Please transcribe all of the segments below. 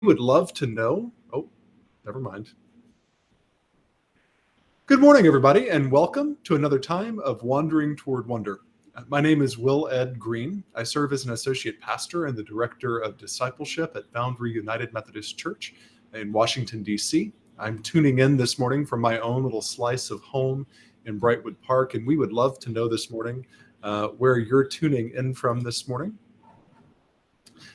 would love to know. Oh, never mind. Good morning, everybody, and welcome to another time of Wandering Toward Wonder. My name is Will Ed Green. I serve as an associate pastor and the director of discipleship at Foundry United Methodist Church in Washington, D.C. I'm tuning in this morning from my own little slice of home in Brightwood Park, and we would love to know this morning where you're tuning in from this morning.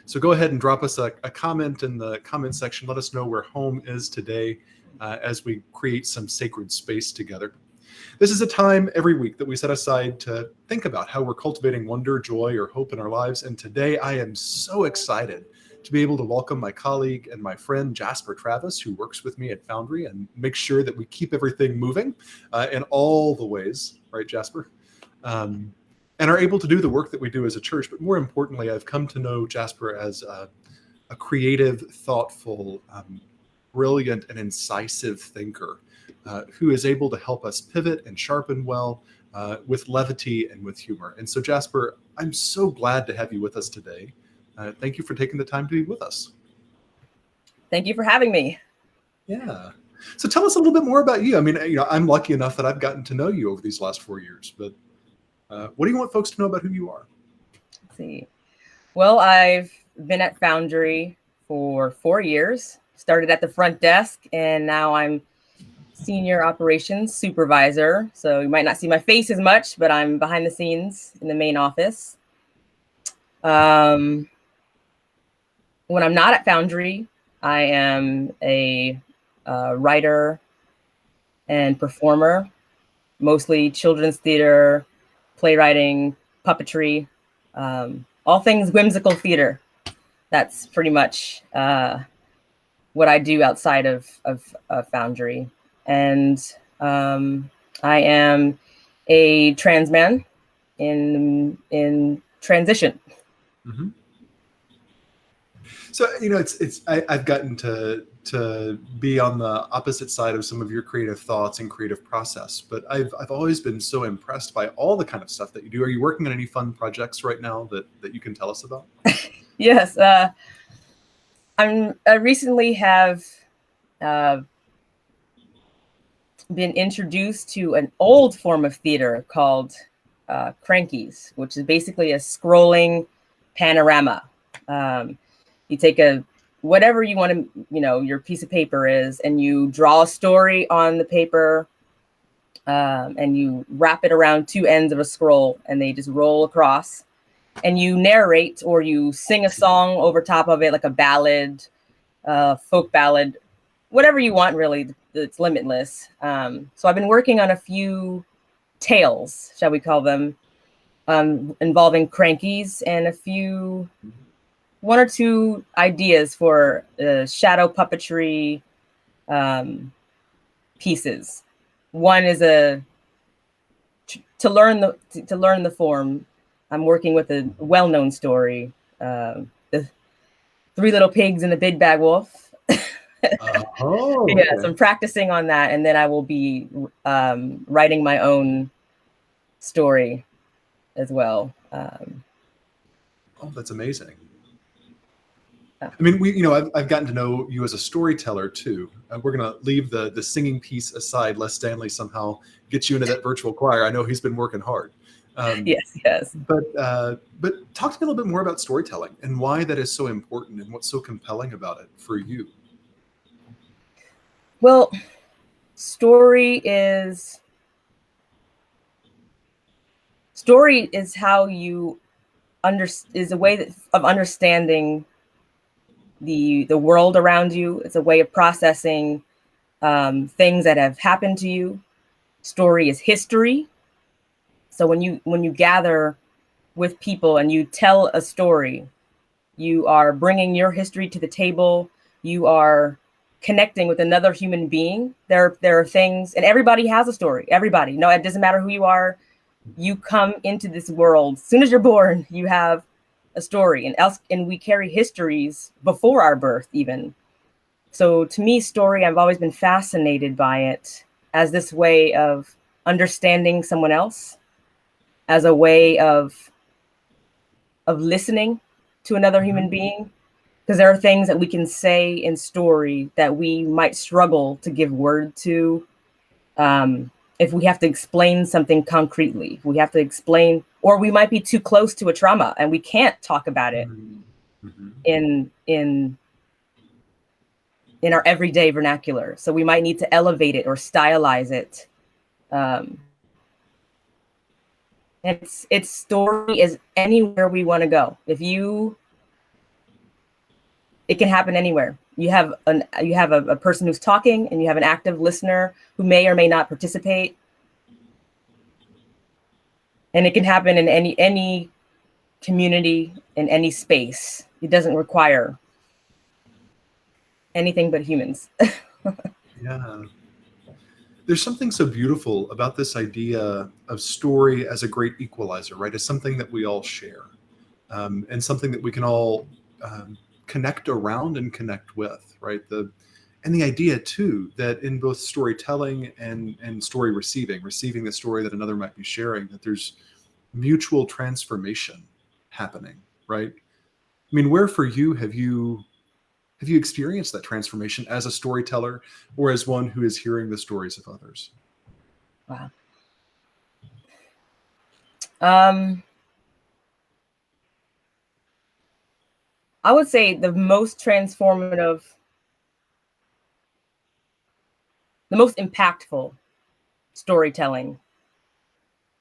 So go ahead and drop us a comment in the comment section. Let us know where home is today as we create some sacred space together. This is a time every week that we set aside to think about how we're cultivating wonder, joy, or hope in our lives. And today I am so excited to be able to welcome my colleague and my friend Jasper Travis, who works with me at Foundry and makes sure that we keep everything moving in all the ways, right, Jasper? And are able to do the work that we do as a church. But more importantly, I've come to know Jasper as a creative, thoughtful, brilliant, and incisive thinker who is able to help us pivot and sharpen well with levity and with humor. And so, Jasper, I'm so glad to have you with us today. Thank you for taking the time to be with us. Thank you for having me. Yeah. So tell us a little bit more about you. I mean, I'm lucky enough that I've gotten to know you over these last 4 years, but what do you want folks to know about who you are? Let's see. Well, I've been at Foundry for 4 years, started at the front desk, and now I'm senior operations supervisor. So you might not see my face as much, but I'm behind the scenes in the main office. When I'm not at Foundry, I am a writer and performer, mostly children's theater, playwriting, puppetry, all things whimsical theater. That's pretty much what I do outside of Foundry. And I am a trans man in transition. Mm-hmm. So, I've gotten to be on the opposite side of some of your creative thoughts and creative process, but I've always been so impressed by all the kind of stuff that you do. Are you working on any fun projects right now that you can tell us about? Yes, I recently have been introduced to an old form of theater called Crankies, which is basically a scrolling panorama. You take whatever you want to, your piece of paper is, and you draw a story on the paper, and you wrap it around two ends of a scroll, and they just roll across. And you narrate or you sing a song over top of it, like a ballad, folk ballad, whatever you want, really. It's limitless. So I've been working on a few tales, shall we call them, involving Crankies, and one or two ideas for shadow puppetry pieces. One is to learn the form. I'm working with a well-known story, The Three Little Pigs and the Big Bad Wolf. Okay. Yes, I'm practicing on that, and then I will be writing my own story as well. Oh, that's amazing. I mean, I've gotten to know you as a storyteller too. We're going to leave the singing piece aside, lest Stanley somehow gets you into that virtual choir. I know he's been working hard. Yes. But talk to me a little bit more about storytelling and why that is so important and what's so compelling about it for you. Well, story is how you is a way of understanding the world around you. It's a way of processing things that have happened to you. Story is history. So when you gather with people and you tell a story, you are bringing your history to the table. You are connecting with another human being. There are things, and everybody has a story. Everybody. No, it doesn't matter who you are. You come into this world. As soon as you're born, you have a story, and we carry histories before our birth even. So to me, story, I've always been fascinated by it as this way of understanding someone else, as a way of listening to another human being, Because there are things that we can say in story that we might struggle to give word to, if we have to explain something concretely. We have to explain, or we might be too close to a trauma and we can't talk about it Mm-hmm. in our everyday vernacular. So we might need to elevate it or stylize it. And its story is anywhere we want to go. It can happen anywhere. You have a person who's talking, and you have an active listener who may or may not participate. And it can happen in any community, in any space. It doesn't require anything but humans. Yeah. There's something so beautiful about this idea of story as a great equalizer, right? As something that we all share, and something that we can all connect around and connect with, right? And the idea too that in both storytelling and story receiving the story that another might be sharing, that there's mutual transformation happening, right? I mean, where for you have you experienced that transformation as a storyteller or as one who is hearing the stories of others? Wow. I would say the most transformative, the most impactful storytelling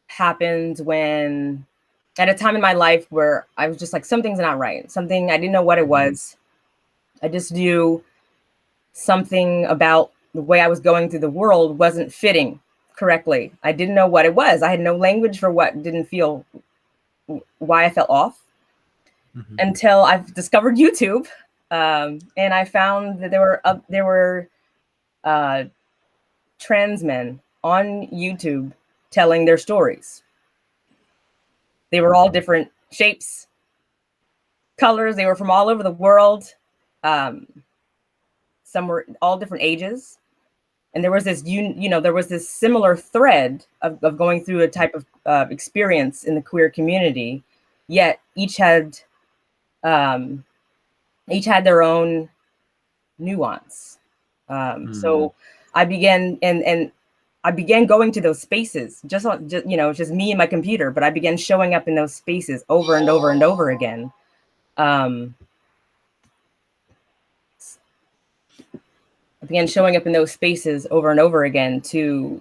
happened when, at a time in my life where I was just like, something's not right. Something, I didn't know what it was. I just knew something about the way I was going through the world wasn't fitting correctly. I didn't know what it was. I had no language for what didn't feel, why I felt off, until I've discovered YouTube. And I found that there were trans men on YouTube telling their stories. They were all different shapes, colors. They were from all over the world. Some were all different ages. And there was this, there was this similar thread of going through a type of experience in the queer community. Yet each had their own nuance. So I began and I began going to those spaces, just me and my computer, but I began showing up in those spaces over and over and over again. I began showing up in those spaces over and over again to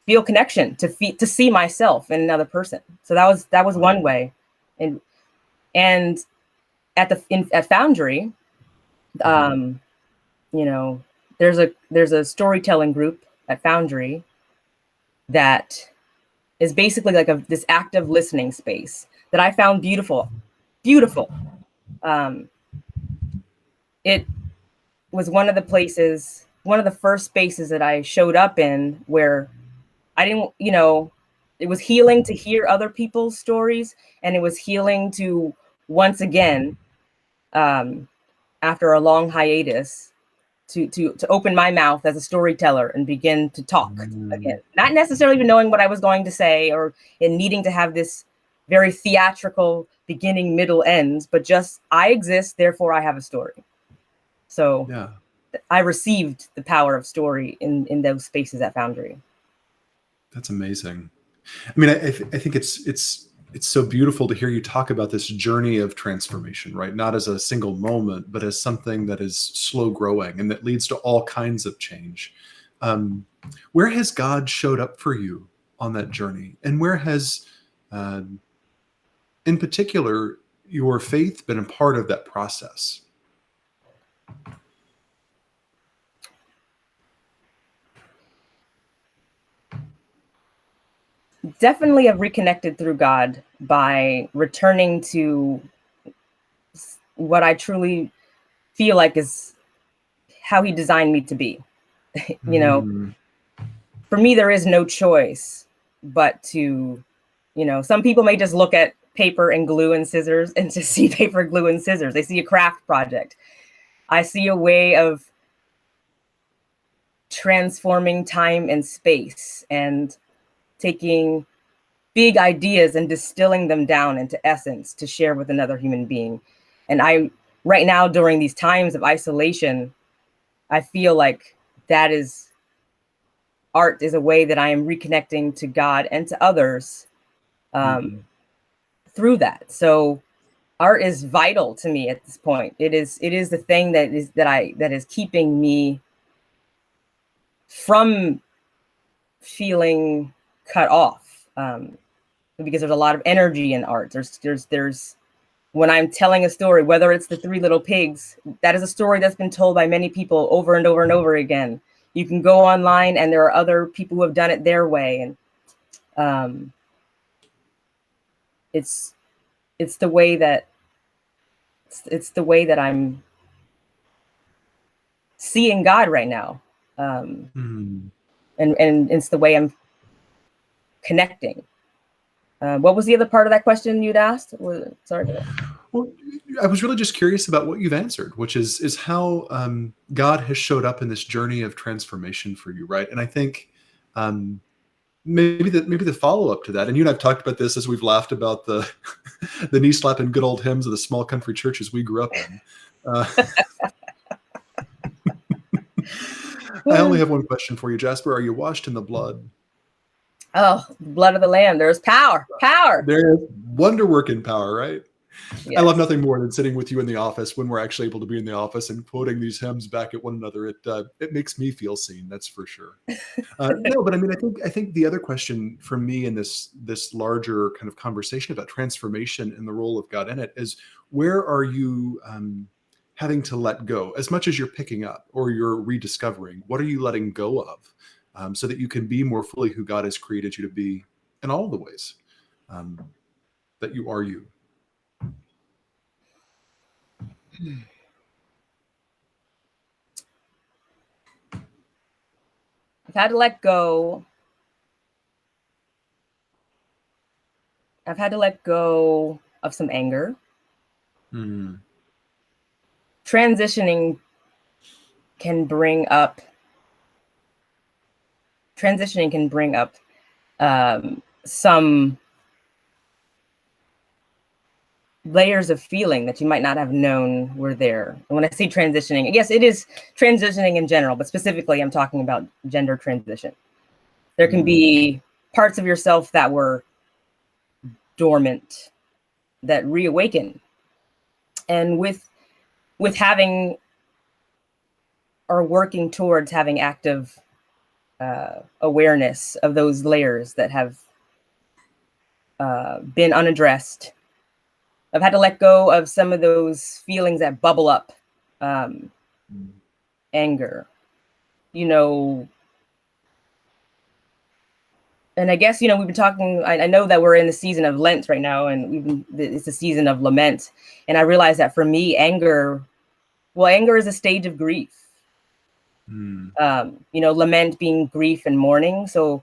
feel connection, to see myself in another person. So that was one way. And at Foundry, there's a storytelling group at Foundry that is basically like this active listening space that I found beautiful. It was one of the first spaces that I showed up in where I didn't, it was healing to hear other people's stories, and it was healing to once again, after a long hiatus, to open my mouth as a storyteller and begin to talk again. Not necessarily even knowing what I was going to say or in needing to have this very theatrical beginning, middle, ends, but just I exist, therefore I have a story. So yeah. I received the power of story in those spaces at Foundry. That's amazing. I mean, I think it's so beautiful to hear you talk about this journey of transformation, right? Not as a single moment, but as something that is slow growing and that leads to all kinds of change. Where has God showed up for you on that journey? And where has, in particular, your faith been a part of that process? Definitely have reconnected through God by returning to what I truly feel like is how he designed me to be. For me, there is no choice but to, some people may just look at paper and glue and scissors and just see paper, glue, and scissors. They see a craft project. I see a way of transforming time and space and taking big ideas and distilling them down into essence to share with another human being. And I right now during these times of isolation, I feel like art is a way that I am reconnecting to God and to others through that. So art is vital to me at this point. It is the thing that is keeping me from feeling cut off, because there's a lot of energy in art. There's when I'm telling a story, whether it's the Three Little Pigs, that is a story that's been told by many people over and over and over again. You can go online and there are other people who have done it their way. And it's the way that I'm seeing God right now. And it's the way I'm connecting. What was the other part of that question you'd asked? Sorry. Well, I was really just curious about what you've answered, which is how God has showed up in this journey of transformation for you, right? And I think maybe the follow up to that, and you and I've talked about this as we've laughed about the the knee slapping good old hymns of the small country churches we grew up in. I only have one question for you, Jasper. Are you washed in the blood? Oh, the blood of the Lamb. There's power. There is wonder working power, right? Yes. I love nothing more than sitting with you in the office when we're actually able to be in the office and quoting these hymns back at one another. It makes me feel seen, that's for sure. No, but I mean, I think the other question for me in this larger kind of conversation about transformation and the role of God in it is, where are you having to let go? As much as you're picking up or you're rediscovering, what are you letting go of, so that you can be more fully who God has created you to be in all the ways that you are you? I've had to let go. I've had to let go of some anger. Transitioning can bring up some layers of feeling that you might not have known were there. And when I say transitioning, yes, it is transitioning in general, but specifically I'm talking about gender transition. There can be parts of yourself that were dormant that reawaken. And with having or working towards having active awareness of those layers that have been unaddressed, I've had to let go of some of those feelings that bubble up. Anger, and I guess, we've been talking, I know that we're in the season of Lent right now, and it's a season of lament. And I realized that for me, anger is a stage of grief. Lament being grief and mourning. So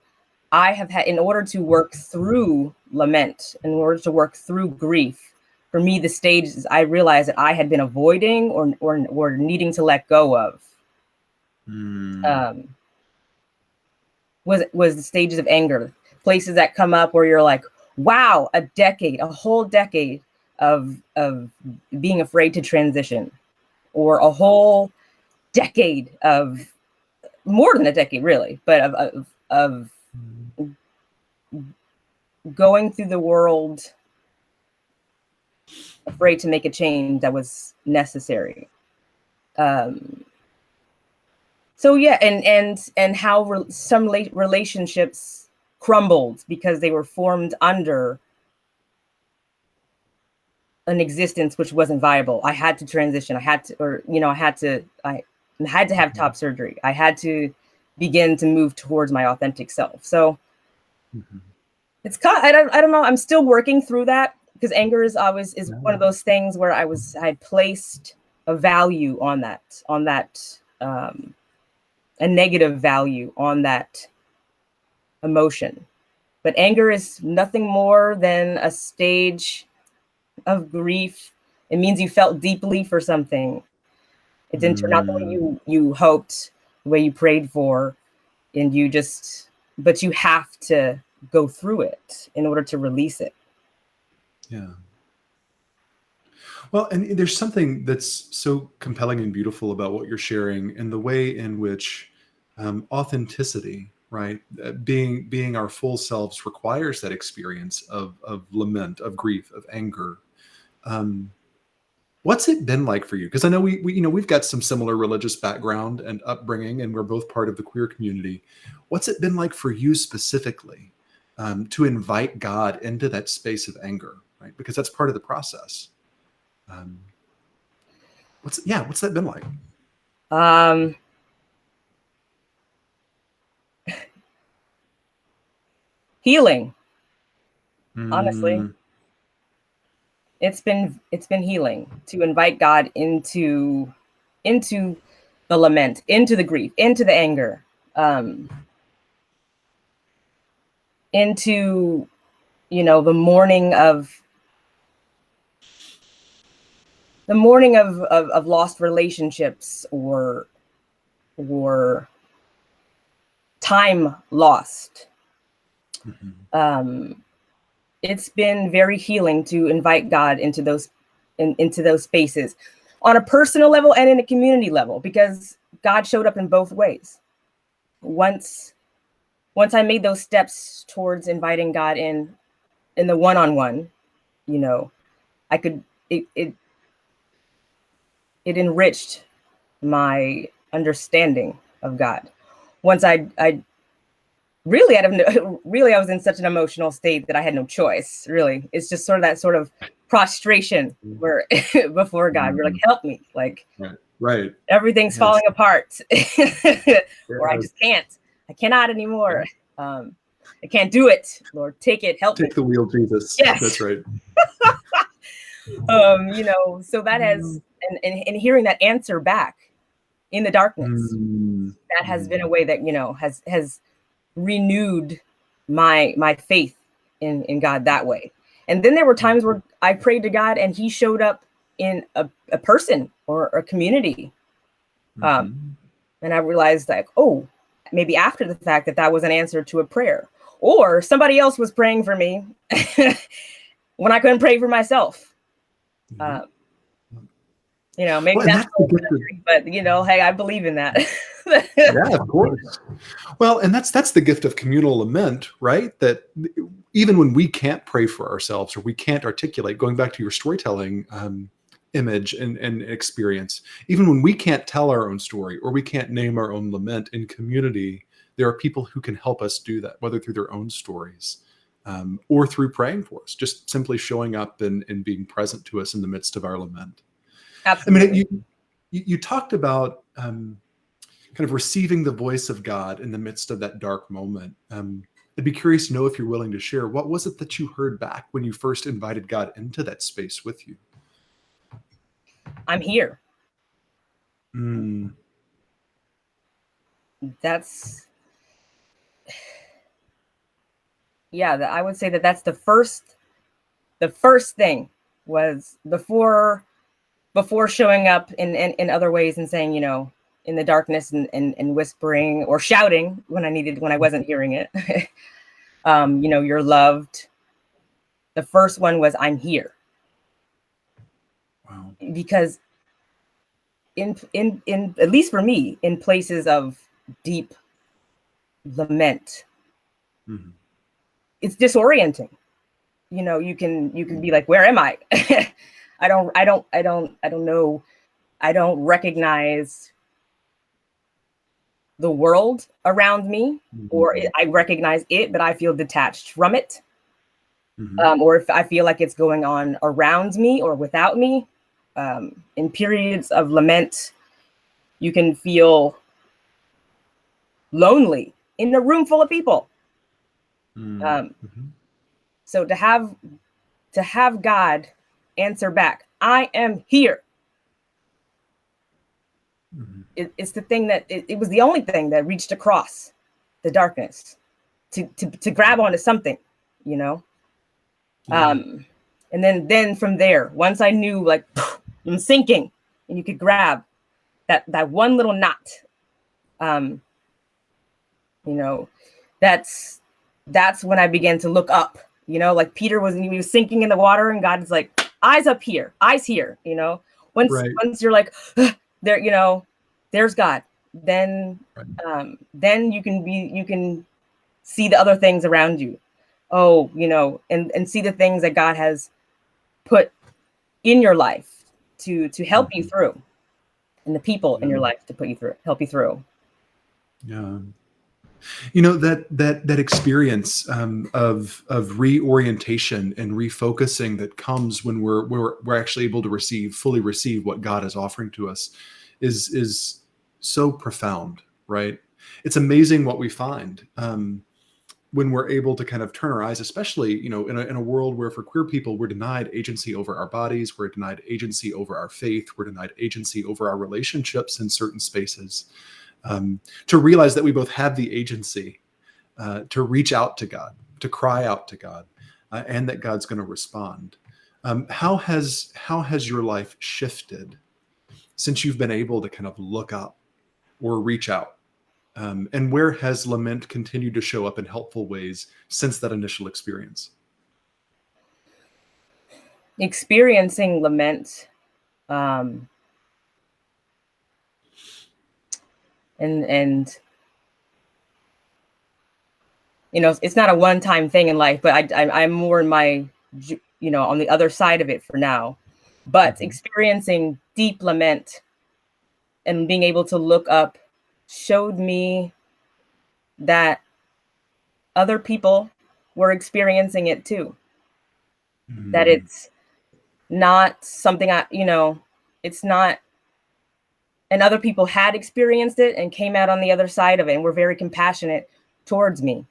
I have had, in order to work through lament, in order to work through grief, for me, the stages I realized that I had been avoiding or needing to let go of was the stages of anger, places that come up where you're like, wow, a whole decade of being afraid to transition, or a whole decade of, more than a decade really, but of going through the world afraid to make a change that was necessary. So yeah, and how some relationships crumbled because they were formed under an existence which wasn't viable. I had to transition. I had to have top surgery. I had to begin to move towards my authentic self. So it's I don't know. I'm still working through that, because anger is always one of those things where I placed a value on that, a negative value on that emotion. But anger is nothing more than a stage of grief. It means you felt deeply for something. It didn't turn out the way you hoped, the way you prayed for, and but you have to go through it in order to release it. Yeah. Well, and there's something that's so compelling and beautiful about what you're sharing, and the way in which authenticity, right, being our full selves requires that experience of lament, of grief, of anger. Um, what's it been like for you? Because I know we we've got some similar religious background and upbringing, and we're both part of the queer community. What's it been like for you specifically to invite God into that space of anger, right? Because that's part of the process. Um, what's that been like? Um, Healing, honestly. Mm, It's been healing to invite God into the lament, into the grief, into the anger, um, into the mourning of lost relationships or time lost. mhm, Um, it's been very healing to invite God into those spaces on a personal level and in a community level, because God showed up in both ways. Once I made those steps towards inviting God in the one-on-one, you know, I could it enriched my understanding of God. Once I really really I was in such an emotional state that I had no choice. Really, it's just sort of that sort of prostration where before God, we're like, mhm. help me, like Right. Right. everything's Yes. falling apart, or I Yes. just can't. I cannot anymore. Yeah. Um, I can't do it. Lord, take it. Help me. Take the wheel, Jesus. That's Yes. right. So that has and hearing that answer back in the darkness, Mm, that has mm, been a way that has renewed my faith in God that way. And then there were mm, times where I prayed to God and he showed up in a person or a community. Um, mhm. and I realized, like, oh, maybe after the fact that was an answer to a prayer, or somebody else was praying for me when I couldn't pray for myself. Mhm. Uh, maybe Well, and that's that's the soul gift of, country, but hey, I believe in that. yeah, of course. Well, and that's the gift of communal lament, right? That even when we can't pray for ourselves or we can't articulate, going back to your storytelling image and experience, even when we can't tell our own story or we can't name our own lament in community, there are people who can help us do that, whether through their own stories or through praying for us, just simply showing up and being present to us in the midst of our lament. I mean, Absolutely. you talked about kind of receiving the voice of God in the midst of that dark moment. I'd be curious to know if you're willing to share. What was it that you heard back when you first invited God into that space with you? I'm here. Mm, That's Yeah, I would say that's the first thing was before showing up in other ways and saying, in the darkness and whispering or shouting when I wasn't hearing it. You're loved. The first one was, I'm here. wow. Because in at least for me, in places of deep lament, Mhm. it's disorienting. You can be like, where am I? I don't know. I don't recognize the world around me, or Mhm. I recognize it, but I feel detached from it. Mhm. Or if I feel like it's going on around me or without me. In periods of lament, you can feel lonely in a room full of people. Mm, Um, mhm. so to have God answer back, I am here. Mhm. It's the thing that it was the only thing that reached across the darkness to grab onto something, you know. Yeah. Um, and then from there, once I knew, like, I'm sinking, and you could grab that one little knot, um, you know, that's when I began to look up. Like Peter he was sinking in the water, and God is like, eyes up here, eyes here, you know. Once you're like, there, you know, there's God, then then you can see the other things around you. Oh, you know, and see the things that God has put in your life to help you through, and the people in your life to help you through. Yeah. You know, that experience of reorientation and refocusing that comes when we're actually able to fully receive what God is offering to us is so profound, right? It's amazing what we find when we're able to kind of turn our eyes, especially, you know, in a world where for queer people, we're denied agency over our bodies, we're denied agency over our faith, we're denied agency over our relationships in certain spaces. To realize that we both have the agency to reach out to God, to cry out to God, and that God's going to respond. How has your life shifted since you've been able to kind of look up or reach out? And where has lament continued to show up in helpful ways since that initial experience? Experiencing lament, and you know, it's not a one-time thing in life, but I'm more in my, you know, on the other side of it for now. But experiencing deep lament and being able to look up showed me that other people were experiencing it too. That it's not something you know, it's not, and other people had experienced it and came out on the other side of it and were very compassionate towards me.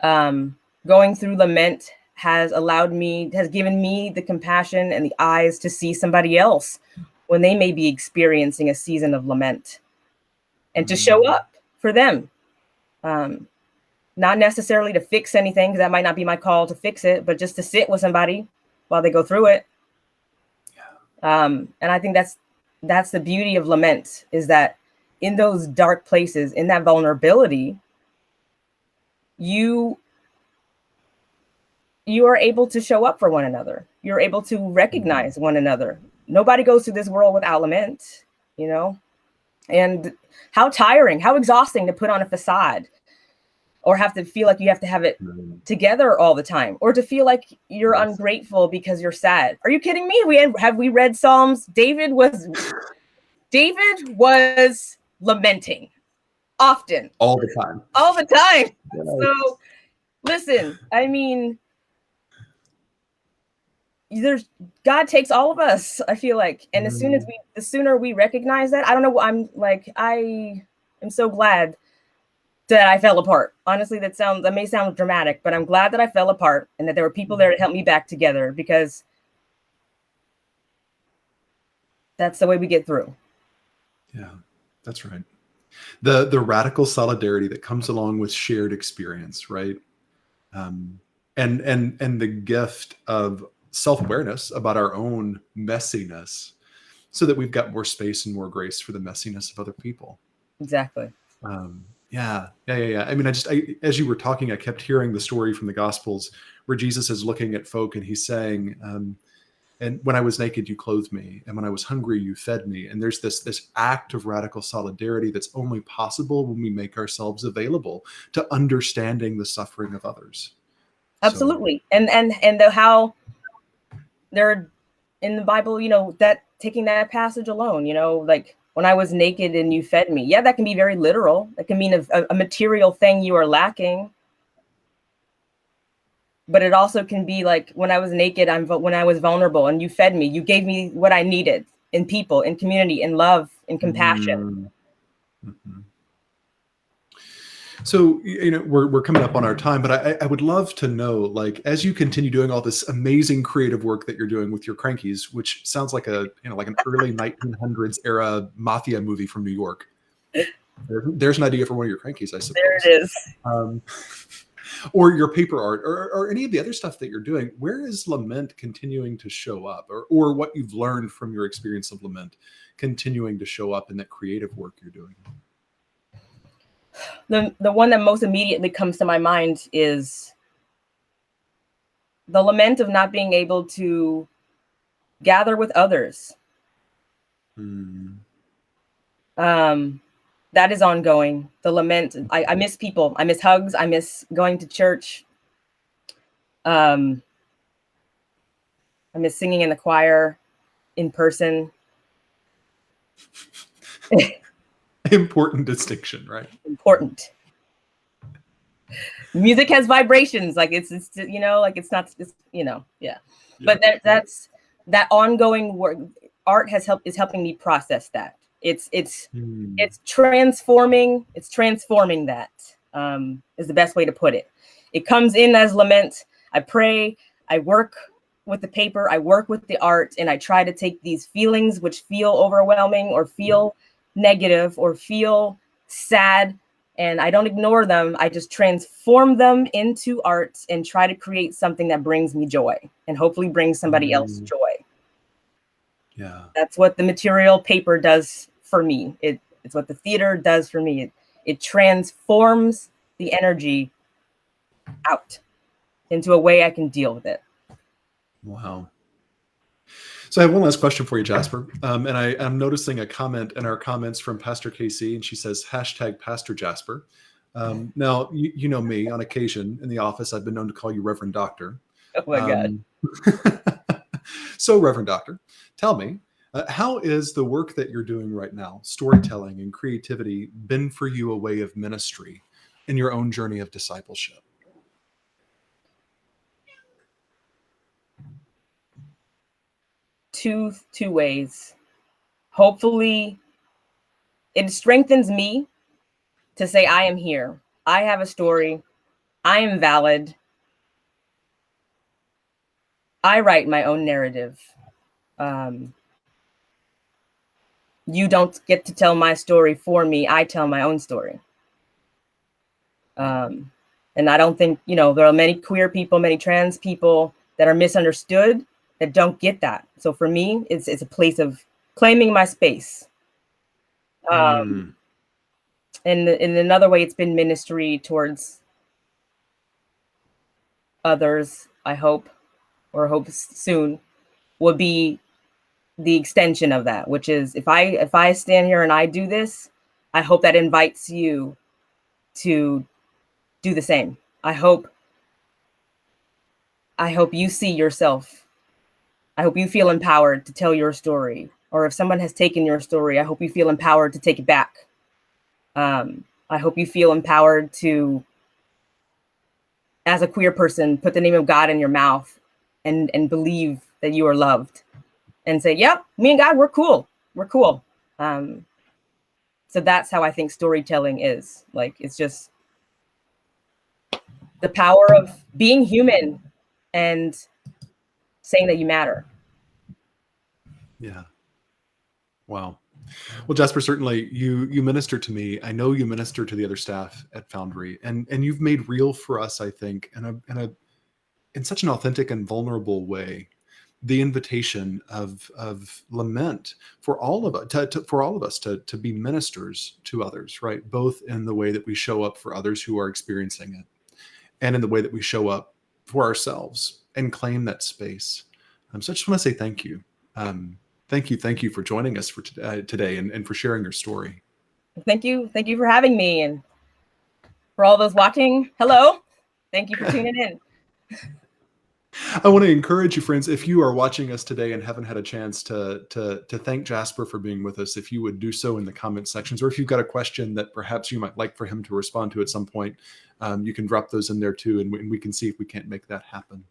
Going through lament has given me the compassion and the eyes to see somebody else when they may be experiencing a season of lament, and to show up for them. Not necessarily to fix anything, because that might not be my call to fix it, but just to sit with somebody while they go through it. And I think that's the beauty of lament, is that in those dark places, in that vulnerability, you are able to show up for one another. You're able to recognize one another. Nobody goes through this world without lament, you know? And how tiring, how exhausting to put on a facade, or have to feel like you have to have it together all the time, or to feel like you're ungrateful because you're sad. Are you kidding me? Have we read Psalms? David was lamenting often. All the time. Yes. So listen, I mean, God takes all of us, I feel like. And the sooner we recognize that, I don't know, I am so glad that I fell apart. Honestly, that may sound dramatic, but I'm glad that I fell apart and that there were people there to help me back together, because that's the way we get through. Yeah, that's right. The radical solidarity that comes along with shared experience, right? And the gift of self-awareness about our own messiness, so that we've got more space and more grace for the messiness of other people. Exactly. Yeah. I mean, as you were talking, I kept hearing the story from the Gospels where Jesus is looking at folk and he's saying, and when I was naked, you clothed me. And when I was hungry, you fed me. And there's this act of radical solidarity that's only possible when we make ourselves available to understanding the suffering of others. Absolutely. So. And how they're in the Bible, you know, that taking that passage alone, you know, like, when I was naked and you fed me. Yeah, that can be very literal. That can mean a material thing you are lacking. But it also can be like, when I was naked, when I was vulnerable and you fed me, you gave me what I needed in people, in community, in love, in compassion. Mm-hmm. So, you know, we're coming up on our time, but I would love to know, like, as you continue doing all this amazing creative work that you're doing with your Crankies, which sounds like an early 1900s era mafia movie from New York. There's an idea for one of your Crankies, I suppose. There it is. Or your paper art, or any of the other stuff that you're doing. Where is lament continuing to show up, or what you've learned from your experience of lament continuing to show up in that creative work you're doing? The one that most immediately comes to my mind is the lament of not being able to gather with others. That is ongoing. The lament. I miss people. I miss hugs. I miss going to church. I miss singing in the choir in person. Important distinction, right? Important. Music has vibrations. Like it's you know, like it's not, it's, you know, yeah. But that's that ongoing work. Art is helping me process that. It's transforming. It's transforming that is the best way to put it. It comes in as lament. I pray. I work with the paper. I work with the art, and I try to take these feelings which feel overwhelming or feel negative or feel sad, and I don't ignore them. I just transform them into art and try to create something that brings me joy and hopefully brings somebody else joy. Yeah. That's what the material paper does for me. It's what the theater does for me. It transforms the energy out into a way I can deal with it. Wow. So I have one last question for you, Jasper. And I'm noticing a comment in our comments from Pastor Casey, and she says, #Pastor Jasper. Now, you know me, on occasion in the office, I've been known to call you Reverend Doctor. Oh my God. So, Reverend Doctor, tell me, how is the work that you're doing right now, storytelling and creativity, been for you a way of ministry in your own journey of discipleship? Two ways. Hopefully, it strengthens me to say, I am here. I have a story. I am valid. I write my own narrative. You don't get to tell my story for me. I tell my own story. And I don't think, you know, there are many queer people, many trans people that are misunderstood, that don't get that. So for me, it's a place of claiming my space. And in another way, it's been ministry towards others, I hope, or hope soon, will be the extension of that, which is if I stand here and I do this, I hope that invites you to do the same. I hope you see yourself. I hope you feel empowered to tell your story. Or if someone has taken your story, I hope you feel empowered to take it back. I hope you feel empowered to, as a queer person, put the name of God in your mouth and believe that you are loved and say, yep, me and God, we're cool. We're cool. So that's how I think storytelling is. Like, it's just the power of being human and saying that you matter. Yeah. Wow. Well, Jasper, certainly you minister to me. I know you minister to the other staff at Foundry, and you've made real for us, I think, in such an authentic and vulnerable way, the invitation of lament for all of us to be ministers to others, right? Both in the way that we show up for others who are experiencing it, and in the way that we show up for ourselves and claim that space. So I just want to say thank you. Thank you for joining us for today and for sharing your story. Thank you for having me, and for all those watching, hello. Thank you for tuning in. I want to encourage you, friends, if you are watching us today and haven't had a chance to thank Jasper for being with us, if you would do so in the comment sections, or if you've got a question that perhaps you might like for him to respond to at some point, you can drop those in there too, and we can see if we can't make that happen.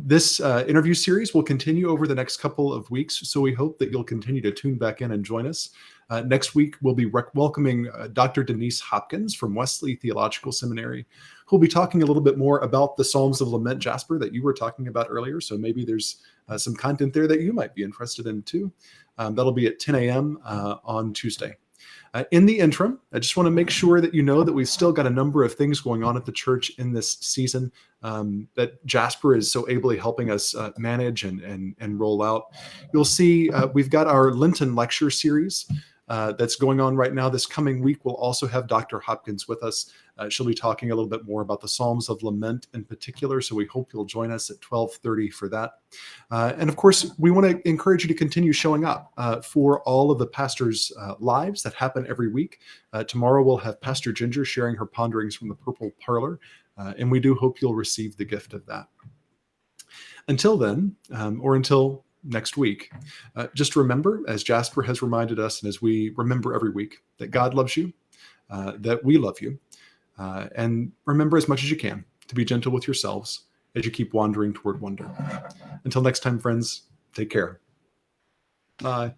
This interview series will continue over the next couple of weeks, so we hope that you'll continue to tune back in and join us. Next week, we'll be welcoming Dr. Denise Hopkins from Wesley Theological Seminary, who'll be talking a little bit more about the Psalms of Lament, Jasper, that you were talking about earlier. So maybe there's some content there that you might be interested in too. That'll be at 10 a.m. On Tuesday. In the interim, I just want to make sure that you know that we've still got a number of things going on at the church in this season that Jasper is so ably helping us manage and roll out. You'll see we've got our Lenten lecture series that's going on right now. This coming week, we'll also have Dr. Hopkins with us. She'll be talking a little bit more about the Psalms of Lament in particular, so we hope you'll join us at 12:30 for that. And of course, we want to encourage you to continue showing up for all of the pastors' lives that happen every week. Tomorrow, we'll have Pastor Ginger sharing her ponderings from the Purple Parlor, and we do hope you'll receive the gift of that. Until then, or until next week, just remember, as Jasper has reminded us, and as we remember every week, that God loves you, that we love you, and remember as much as you can to be gentle with yourselves as you keep wandering toward wonder. Until next time, friends, take care. Bye.